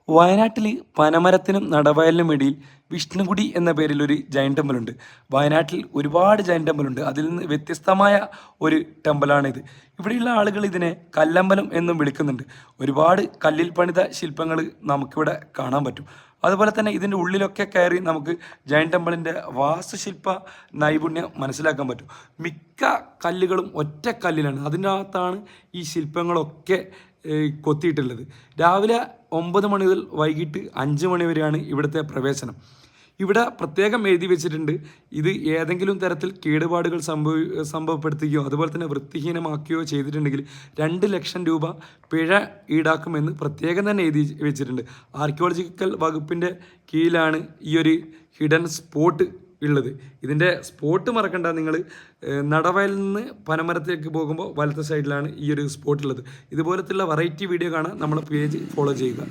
വയനാട്ടിൽ പനമരത്തിനും നടവയലിനും ഇടയിൽ വിഷ്ണുകുടി എന്ന പേരിൽ ഒരു ജൈൻ ടെമ്പിളുണ്ട്. വയനാട്ടിൽ ഒരുപാട് ജൈൻ ടെമ്പിളുണ്ട്. അതിൽ നിന്ന് വ്യത്യസ്തമായ ഒരു ടെമ്പിളാണിത്. ഇവിടെയുള്ള ആളുകൾ ഇതിനെ കല്ലമ്പലം എന്നും വിളിക്കുന്നുണ്ട്. ഒരുപാട് കല്ലിൽ പണിത ശില്പങ്ങൾ നമുക്കിവിടെ കാണാൻ പറ്റും. അതുപോലെ തന്നെ ഇതിൻ്റെ ഉള്ളിലൊക്കെ കയറി നമുക്ക് ജൈൻ ടെമ്പിളിൻ്റെ വാസ്തുശില്പ നൈപുണ്യം മനസ്സിലാക്കാൻ പറ്റും. മിക്ക കല്ലുകളും ഒറ്റ കല്ലിലാണ്. അതിനകത്താണ് ഈ ശില്പങ്ങളൊക്കെ കൊത്തിയിട്ടുള്ളത്. രാവിലെ 9 മണി മുതൽ വൈകിട്ട് 5 മണി വരെയാണ് ഇവിടുത്തെ പ്രവേശനം. ഇവിടെ പ്രത്യേകം എഴുതി വെച്ചിട്ടുണ്ട്, ഇത് ഏതെങ്കിലും തരത്തിൽ കേടുപാടുകൾ സംഭവപ്പെടുത്തുകയോ അതുപോലെ തന്നെ വൃത്തിഹീനമാക്കുകയോ ചെയ്തിട്ടുണ്ടെങ്കിൽ 2 ലക്ഷം രൂപ പിഴ ഈടാക്കുമെന്ന് പ്രത്യേകം തന്നെ എഴുതി വെച്ചിട്ടുണ്ട്. ആർക്കിയോളജിക്കൽ വകുപ്പിൻ്റെ കീഴിലാണ് ഈ ഒരു ഹിഡൻ സ്പോട്ട് ഉള്ളത്. ഇതിൻ്റെ സ്പോട്ട് മറക്കണ്ട, നിങ്ങൾ നടവയലിൽ നിന്ന് പനമരത്തേക്ക് പോകുമ്പോൾ വലത്തെ സൈഡിലാണ് ഈ ഒരു സ്പോട്ട് ഉള്ളത്. ഇതുപോലത്തുള്ള വെറൈറ്റി വീഡിയോ കാണാൻ നമ്മളെ പേജ് ഫോളോ ചെയ്യുക.